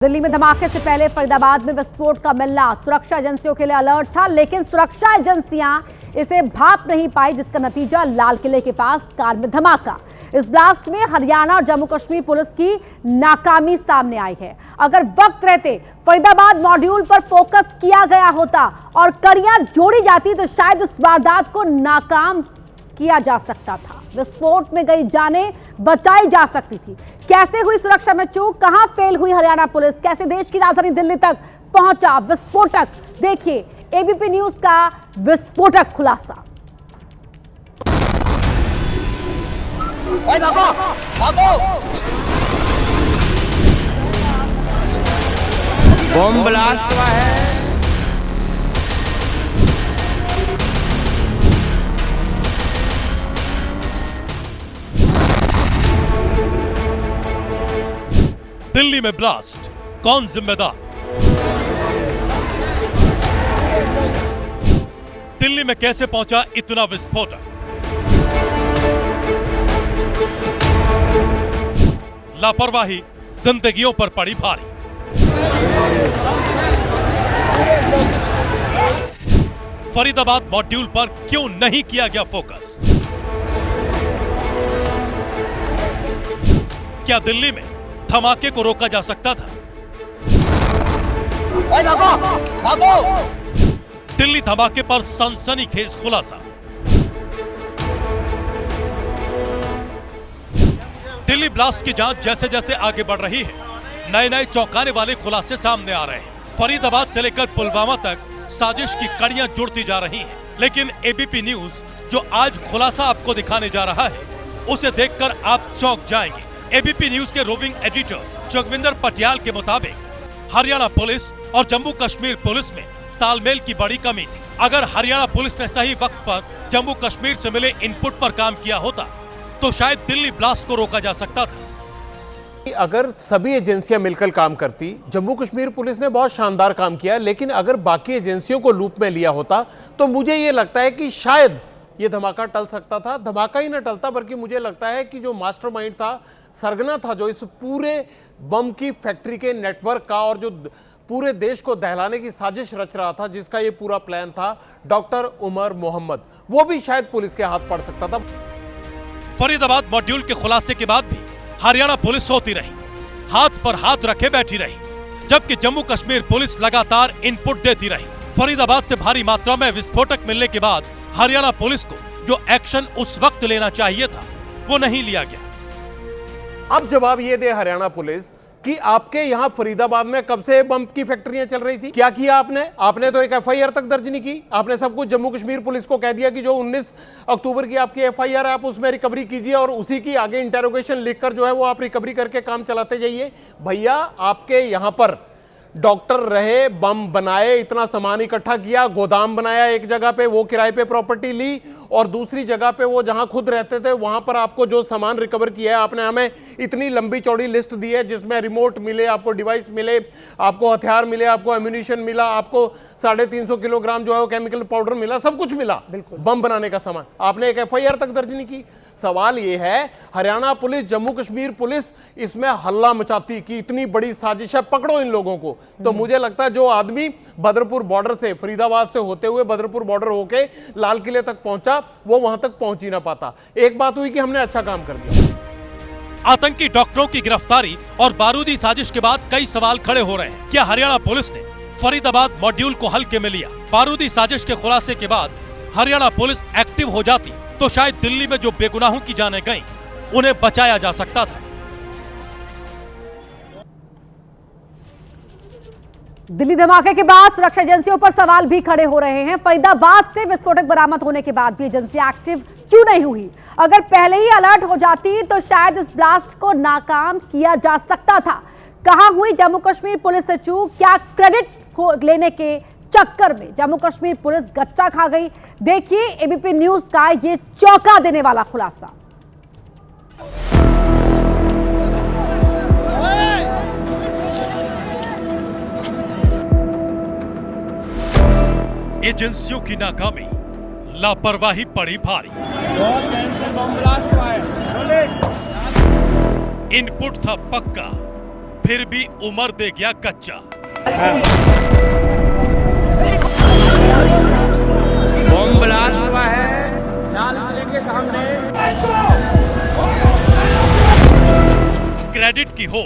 दिल्ली में धमाके से पहले फरीदाबाद में विस्फोट का मिलना सुरक्षा एजेंसियों के लिए अलर्ट था, लेकिन सुरक्षा एजेंसियां इसे भाप नहीं पाई, जिसका नतीजा लाल किले के पास कार में धमाका। इस ब्लास्ट में हरियाणा और जम्मू कश्मीर पुलिस की नाकामी सामने आई है। अगर वक्त रहते फरीदाबाद मॉड्यूल पर फोकस किया गया होता और कड़ियां जोड़ी जाती तो शायद इस वारदात को नाकाम किया जा सकता था। विस्फोट में गई जानें बचाई जा सकती थी। कैसे हुई सुरक्षा में चूक, कहां फेल हुई हरियाणा पुलिस, कैसे देश की राजधानी दिल्ली तक पहुंचा विस्फोटक, देखिए एबीपी न्यूज का विस्फोटक खुलासा। बम ब्लास्ट हुआ है। दिल्ली में ब्लास्ट, कौन जिम्मेदार? दिल्ली में कैसे पहुंचा इतना विस्फोटक? लापरवाही जिंदगियों पर पड़ी भारी। फरीदाबाद मॉड्यूल पर क्यों नहीं किया गया फोकस? क्या दिल्ली में धमाके को रोका जा सकता था? दिल्ली धमाके पर सनसनीखेज खुलासा। दिल्ली ब्लास्ट की जांच जैसे जैसे आगे बढ़ रही है, नए नए चौंकाने वाले खुलासे सामने आ रहे हैं। फरीदाबाद से लेकर पुलवामा तक साजिश की कड़ियां जुड़ती जा रही हैं। लेकिन एबीपी न्यूज जो आज खुलासा आपको दिखाने जा रहा है, उसे देखकर आप चौंक जाएंगे। एबीपी न्यूज के रोविंग एडिटर जोगविंदर पटियाल के मुताबिक हरियाणा पुलिस और जम्मू कश्मीर पुलिस में तालमेल की बड़ी कमी थी। अगर हरियाणा पुलिस ने सही वक्त पर जम्मू कश्मीर से मिले इनपुट पर काम किया होता तो शायद दिल्ली ब्लास्ट को रोका जा सकता था। अगर सभी एजेंसियां मिलकर काम करती, जम्मू कश्मीर पुलिस ने बहुत शानदार काम किया, लेकिन अगर बाकी एजेंसियों को लूप में लिया होता तो मुझे ये लगता है कि शायद ये धमाका टल सकता था। धमाका ही न टलता, बल्कि मुझे लगता है कि जो मास्टरमाइंड था, सरगना था, जो इस पूरे बम की फैक्ट्री के नेटवर्क का और जो पूरे देश को दहलाने की साजिश रच रहा था, जिसका ये पूरा प्लान था, डॉक्टर उमर मोहम्मद, वो भी शायद पुलिस के हाथ पड़ सकता था। फरीदाबाद मॉड्यूल के खुलासे के बाद भी हरियाणा पुलिस सोती रही, हाथ पर हाथ रखे बैठी रही, जबकि जम्मू कश्मीर पुलिस लगातार इनपुट देती रही। फरीदाबाद से भारी मात्रा में विस्फोटक मिलने के बाद हरियाणा पुलिस को जो एक्शन उस वक्त लेना चाहिए था, वो नहीं लिया गया। अब जवाब ये दे हरियाणा पुलिस कि आपके यहां फरीदाबाद में कब से बम की फैक्ट्रियां चल रही थी? क्या किया आपने तो एक एफआईआर तक दर्ज नहीं की। आपने सब कुछ जम्मू कश्मीर पुलिस को कह दिया कि जो 19 अक्टूबर की आपकी एफआईआर है, आप उसमें रिकवरी कीजिए और उसी की आगे इंटेरोगेशन लिखकर जो है वो आप रिकवरी करके काम चलाते जाइए। भैया, आपके यहां पर डॉक्टर रहे, बम बनाए, इतना सामान इकट्ठा किया, गोदाम बनाया एक जगह पे, वो किराए पे प्रॉपर्टी ली, और दूसरी जगह पे वो जहां खुद रहते थे वहां पर आपको जो सामान रिकवर किया है, आपने हमें इतनी लंबी चौड़ी लिस्ट दी है, जिसमें रिमोट मिले, आपको डिवाइस मिले, आपको हथियार मिले, आपको एम्यूनिशन मिला, आपको 350 किलोग्राम जो है वो केमिकल पाउडर मिला, सब कुछ मिला बम बनाने का सामान। आपने एक एफआईआर तक दर्ज नहीं की। सवाल ये है, हरियाणा पुलिस, जम्मू कश्मीर पुलिस इसमें हल्ला मचाती कि इतनी बड़ी साजिश है, पकड़ो इन लोगों को। तो मुझे लगता है जो आदमी बदरपुर बॉर्डर से, फरीदाबाद से होते हुए बदरपुर बॉर्डर होके लाल किले तक पहुंचा, वो वहां तक पहुंच ही ना पाता। एक बात हुई कि हमने अच्छा काम कर दिया। आतंकी डॉक्टरों की गिरफ्तारी और बारूदी साजिश के बाद कई सवाल खड़े हो रहे हैं। क्या हरियाणा पुलिस ने फरीदाबाद मॉड्यूल को हल्के में लिया? बारूदी साजिश के खुलासे के बाद हरियाणा पुलिस एक्टिव हो जाती तो शायद दिल्ली में जो बेगुनाहों की जानें गईं, उन्हें बचाया जा सकता था। दिल्ली धमाके के बाद सुरक्षा एजेंसियों पर सवाल भी खड़े हो रहे हैं। फरीदाबाद से विस्फोटक बरामद होने के बाद भी एजेंसी एक्टिव क्यों नहीं हुई? अगर पहले ही अलर्ट हो जाती तो शायद इस ब्लास्ट को नाकाम किया जा सकता था। कहां हुई जम्मू कश्मीर पुलिस से चूक? क्या क्रेडिट लेने के चक्कर में जम्मू कश्मीर पुलिस गच्चा खा गई? देखिए एबीपी न्यूज का ये चौंका देने वाला खुलासा। एजेंसियों की नाकामी, लापरवाही पड़ी भारी। बम ब्लास्ट हुआ है। इनपुट था पक्का, फिर भी उमर दे गया कच्चा। बॉम्ब ब्लास्ट हुआ है लाल किले के सामने। क्रेडिट की हो,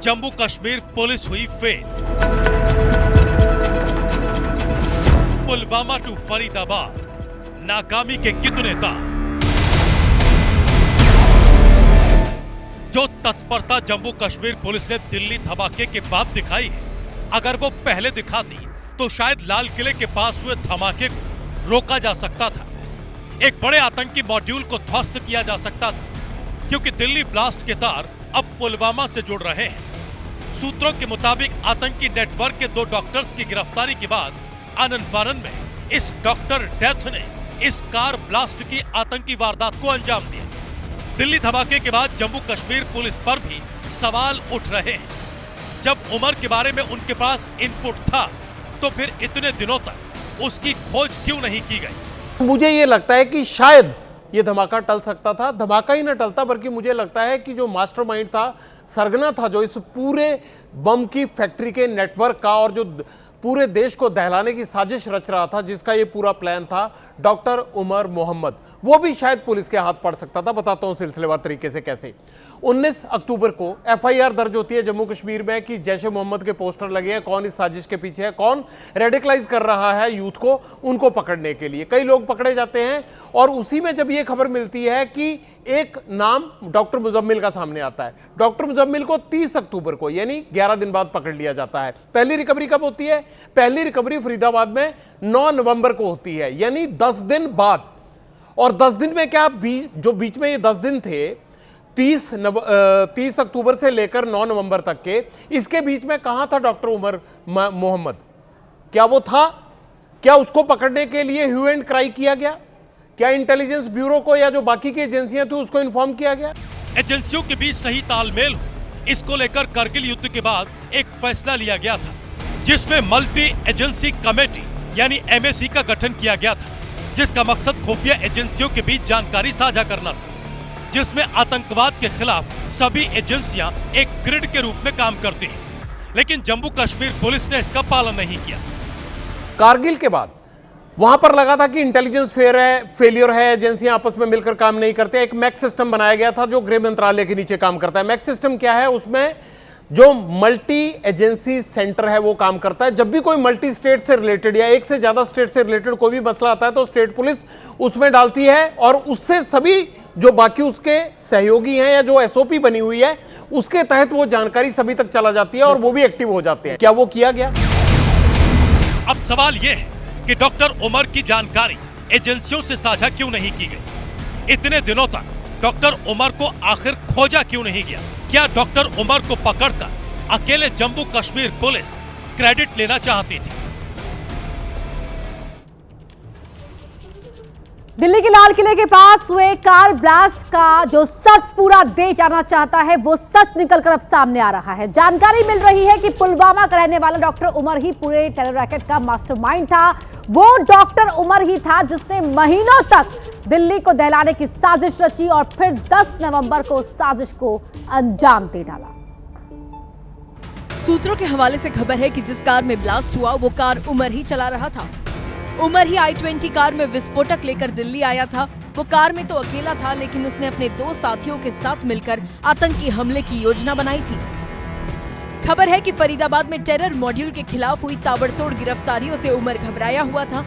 जम्मू कश्मीर पुलिस हुई फेल। पुलवामा टू फरीदाबाद, नाकामी के कितने तार। जो तत्परता जम्मू कश्मीर पुलिस ने दिल्ली धमाके के बाद दिखाई है, अगर वो पहले दिखाती तो शायद लाल किले के पास हुए धमाके को रोका जा सकता था। एक बड़े आतंकी मॉड्यूल को ध्वस्त किया जा सकता था, क्योंकि दिल्ली ब्लास्ट के तार अब पुलवामा से जुड़ रहे हैं। सूत्रों के मुताबिक आतंकी नेटवर्क के 2 डॉक्टर्स की गिरफ्तारी के बाद आनन फानन में इस डॉक्टर डेथ ने इस कार ब्लास्ट की आतंकी वारदात को अंजाम दिया। दिल्ली धमाके के बाद जम्मू कश्मीर पुलिस पर भी सवाल उठ रहे हैं। जब उमर के बारे में उनके पास इनपुट था, तो फिर इतने दिनों तक उसकी खोज क्यों नहीं की गई? मुझे ये लगता है कि शायद ये धमाका टल सकता था। धमाका ही न टलता, बल्कि मुझे लगता है कि जो मास्टरमाइंड था, सरगना था, जो इस पूरे बम की फैक्ट्री के नेटवर्क का और जो पूरे देश को दहलाने की साजिश रच रहा था, जिसका ये पूरा प्लान था, डॉक्टर उमर मोहम्मद, वो भी शायद पुलिस के हाथ पड़ सकता था। बताता हूं सिलसिलेवार तरीके से कैसे। 19 अक्टूबर को एफआईआर दर्ज होती है जम्मू कश्मीर में कि जैश ए मोहम्मद के पोस्टर लगे हैं, कौन इस साजिश के पीछे है, कौन रेडिकलाइज कर रहा है यूथ को, उनको पकड़ने के लिए कई लोग पकड़े जाते हैं। और उसी में जब ये खबर मिलती है कि एक नाम डॉक्टर मुजम्मिल का सामने आता है, डॉक्टर मुजम्मिल को 30 अक्टूबर को यानी 11 दिन बाद पकड़ लिया जाता है। पहली रिकवरी कब होती है? पहली रिकवरी फरीदाबाद में 9 नवंबर को होती है, यानी 10 दिन बाद। और 10 दिन में क्या, जो बीच में ये 10 दिन थे, 30 अक्टूबर से लेकर 9 नवंबर तक के, इसके बीच में कहां था डॉक्टर उमर मोहम्मद? क्या वो था? क्या उसको पकड़ने के लिए ह्यू एंड क्राई किया गया? क्या इंटेलिजेंस ब्यूरो को या जो बाकी की एजेंसियां थी उसको इन्फॉर्म किया गया? एजेंसियों के बीच सही तालमेल हो, इसको लेकर करगिल युद्ध के बाद एक फैसला लिया गया था, जिसमें मल्टी एजेंसी कमेटी यानी MAC का गठन किया गया था, जिसका मकसद खुफिया एजेंसियों के बीच जानकारी साझा करना था, जिसमें आतंकवाद के खिलाफ सभी एजेंसियां एक ग्रिड के रूप में काम करती हैं। लेकिन जम्मू कश्मीर पुलिस ने इसका पालन नहीं किया। कारगिल के बाद वहां पर लगा था कि इंटेलिजेंस फेलियर है, एजेंसियां आपस में मिलकर काम नहीं करते। एक मैक्स सिस्टम बनाया गया था जो गृह मंत्रालय के नीचे काम करता है। मैक्स सिस्टम क्या है? उसमें जो मल्टी एजेंसी सेंटर है वो काम करता है। जब भी कोई मल्टी स्टेट से रिलेटेड या एक से ज्यादा स्टेट से रिलेटेड कोई भी मसला आता है तो स्टेट पुलिस उसमें डालती है और उससे सभी जो बाकी उसके सहयोगी हैं या जो SOP बनी हुई है उसके तहत वो जानकारी सभी तक चला जाती है और वो भी एक्टिव हो जाते हैं। क्या वो किया गया? अब सवाल यह है कि डॉक्टर उमर की जानकारी एजेंसियों से साझा क्यों नहीं की गई? इतने दिनों तक डॉक्टर उमर को आखिर खोजा क्यों नहीं गया? क्या डॉक्टर उमर को पकड़कर अकेले जम्मू कश्मीर पुलिस क्रेडिट लेना चाहती थी? दिल्ली के लाल किले के पास हुए कार ब्लास्ट का जो सच पूरा देश जानना चाहता है, वो सच निकलकर अब सामने आ रहा है। जानकारी मिल रही है कि पुलवामा का रहने वाला डॉक्टर उमर ही पूरे टेरर रैकेट का मास्टरमाइंड था। वो डॉक्टर उमर ही था जिसने महीनों तक दिल्ली को दहलाने की साजिश रची और फिर 10 नवंबर को साजिश को अंजाम दे डाला। सूत्रों के हवाले से खबर है कि जिस कार में ब्लास्ट हुआ वो कार उमर ही चला रहा था। उमर ही I-20 कार में विस्फोटक लेकर दिल्ली आया था। वो कार में तो अकेला था, लेकिन उसने अपने 2 साथियों के साथ मिलकर आतंकी हमले की योजना बनाई थी। खबर है कि फरीदाबाद में टेरर मॉड्यूल के खिलाफ हुई ताबड़तोड़ गिरफ्तारियों से उमर घबराया हुआ था।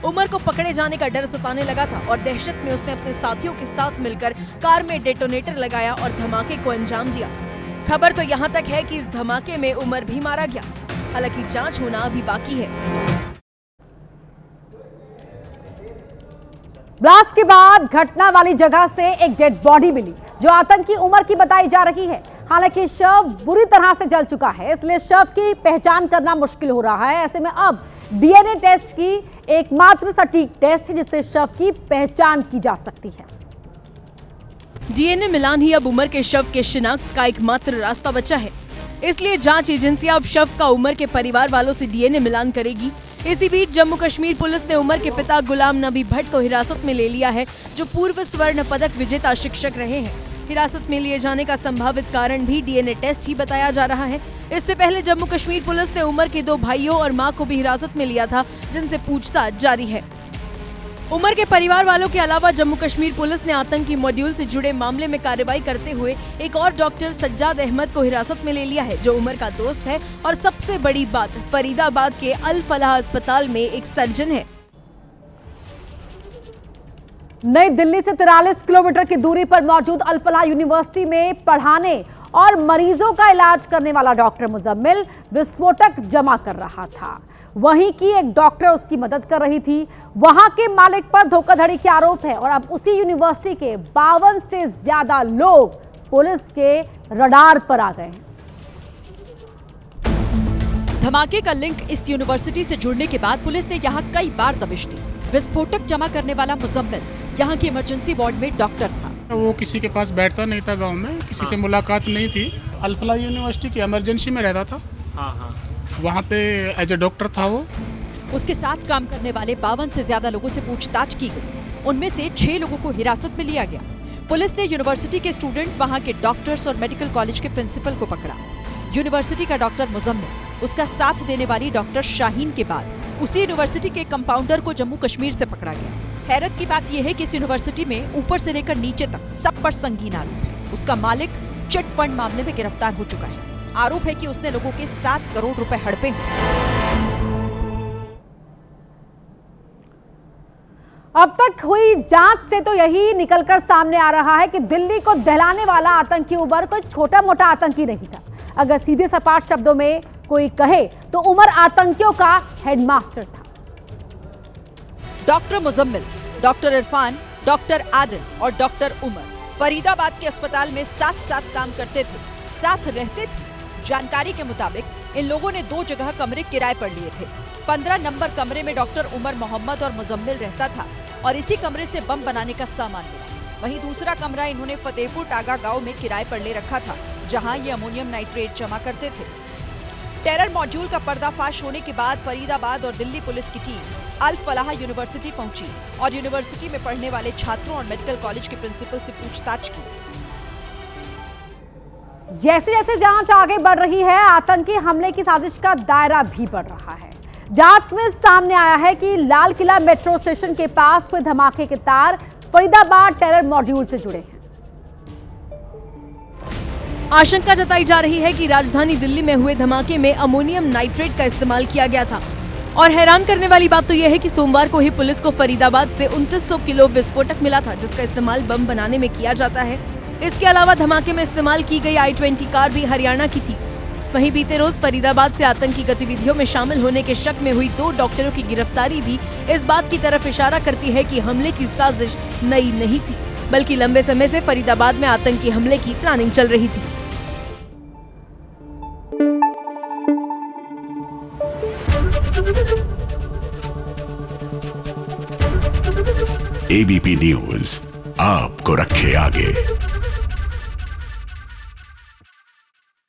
उमर को पकड़े जाने का डर सताने लगा था और दहशत में उसने अपने साथियों के साथ मिलकर कार में डेटोनेटर लगाया और धमाके को अंजाम दिया। खबर तो यहाँ तक है कि इस धमाके में उमर भी मारा गया। हालांकि जांच होना अभी बाकी है। ब्लास्ट के बाद घटना वाली जगह से एक डेड बॉडी मिली जो आतंकी उमर की बताई जा रही है। हालांकि शव बुरी तरह से जल चुका है, इसलिए शव की पहचान करना मुश्किल हो रहा है। ऐसे में अब DNA टेस्ट की एकमात्र सटीक टेस्ट है जिससे शव की पहचान की जा सकती है। DNA मिलान ही अब उमर के शव के शिनाख्त का एकमात्र रास्ता बचा है। इसलिए जांच एजेंसियां अब शव का उमर के परिवार वालों से DNA मिलान करेगी। इसी बीच जम्मू कश्मीर पुलिस ने उमर के पिता गुलाम नबी भट्ट को हिरासत में ले लिया है, जो पूर्व स्वर्ण पदक विजेता शिक्षक रहे हैं। हिरासत में लिए जाने का संभावित कारण भी डीएनए टेस्ट ही बताया जा रहा है। इससे पहले जम्मू कश्मीर पुलिस ने उमर के 2 भाइयों और मां को भी हिरासत में लिया था, जिनसे पूछताछ जारी है। उमर के परिवार वालों के अलावा जम्मू कश्मीर पुलिस ने आतंकी मॉड्यूल से जुड़े मामले में कार्रवाई करते हुए एक और डॉक्टर सज्जाद अहमद को हिरासत में ले लिया है, जो उमर का दोस्त है और सबसे बड़ी बात फरीदाबाद के अल फलाह अस्पताल में एक सर्जन है। नई दिल्ली से 43 किलोमीटर की दूरी पर मौजूद अल फलाह यूनिवर्सिटी में पढ़ाने और मरीजों का इलाज करने वाला डॉक्टर मुजम्मिल विस्फोटक जमा कर रहा था। वहीं की एक डॉक्टर उसकी मदद कर रही थी। वहां के मालिक पर धोखाधड़ी के आरोप है और अब उसी यूनिवर्सिटी के 52 से ज्यादा लोग पुलिस के रडार पर आ गए हैं। धमाके का लिंक इस यूनिवर्सिटी से जुड़ने के बाद पुलिस ने यहां कई बार दबिश दी। विस्फोटक जमा करने वाला मुजम्मिल यहां के इमरजेंसी वार्ड में डॉक्टर था। वो किसी के पास बैठता नहीं था, गांव में किसी से मुलाकात नहीं थी। अल फलाह यूनिवर्सिटी की इमरजेंसी में रहता था। वहाँ पे एज ए डॉक्टर था वो। उसके साथ काम करने वाले 52 से ज्यादा लोगों से पूछताछ की गई। उनमें से 6 लोगों को हिरासत में लिया गया। पुलिस ने यूनिवर्सिटी के स्टूडेंट, वहां के डॉक्टर्स और मेडिकल कॉलेज के प्रिंसिपल को पकड़ा। यूनिवर्सिटी का डॉक्टर मुजम्मिल, उसका साथ देने वाली डॉक्टर शाहीन के बाद उसी यूनिवर्सिटी के कंपाउंडर को जम्मू कश्मीर से पकड़ा गया। हैरत की बात यह है कि इस यूनिवर्सिटी में ऊपर से लेकर नीचे तक सब पर संगीन आरोप है। उसका मालिक चिट फंड मामले में गिरफ्तार हो चुका है। आरोप है कि उसने लोगों के 7 करोड़ रुपए हड़पे हैं। अब तक हुई जांच से तो यही निकलकर सामने आ रहा है कि दिल्ली को दहलाने वाला आतंकी उमर कोई छोटा मोटा आतंकी नहीं था। अगर सीधे सपाट शब्दों में कोई कहे तो उमर आतंकियों का हेडमास्टर था। Doctor Muzammil, doctor Irfan, doctor Adil और डॉक्टर उमर फरीदाबाद के अस्पताल में साथ साथ काम करते थे, साथ रहते थे। जानकारी के मुताबिक इन लोगों ने 2 जगह कमरे किराए पर लिए थे। 15 नंबर कमरे में डॉक्टर उमर मोहम्मद और मुजम्मिल रहता था और इसी कमरे से बम बनाने का सामान मिला। वहीं दूसरा कमरा इन्होंने फतेहपुर टागा गांव में किराए पर ले रखा था, जहां ये अमोनियम नाइट्रेट जमा करते थे। टेरर मॉड्यूल का पर्दाफाश होने के बाद फरीदाबाद और दिल्ली पुलिस की टीम अल फलाह यूनिवर्सिटी पहुंची और यूनिवर्सिटी में पढ़ने वाले छात्रों और मेडिकल कॉलेज के प्रिंसिपल से पूछताछ की। जैसे जैसे जांच आगे बढ़ रही है, आतंकी हमले की साजिश का दायरा भी बढ़ रहा है। जांच में सामने आया है कि लाल किला मेट्रो स्टेशन के पास हुए धमाके के तार फरीदाबाद टेरर मॉड्यूल से जुड़े हैं। आशंका जताई जा रही है कि राजधानी दिल्ली में हुए धमाके में अमोनियम नाइट्रेट का इस्तेमाल किया गया था। और हैरान करने वाली बात तो यह है कि सोमवार को ही पुलिस को फरीदाबाद से 2900 किलो विस्फोटक मिला था, जिसका इस्तेमाल बम बनाने में किया जाता है। इसके अलावा धमाके में इस्तेमाल की गई i-20 कार भी हरियाणा की थी। वहीं बीते रोज फरीदाबाद से आतंकी गतिविधियों में शामिल होने के शक में हुई 2 डॉक्टरों की गिरफ्तारी भी इस बात की तरफ इशारा करती है कि हमले की साजिश नई नहीं थी, बल्कि लंबे समय से फरीदाबाद में आतंकी हमले की प्लानिंग चल रही थी। एबीपी न्यूज आपको रखे आगे।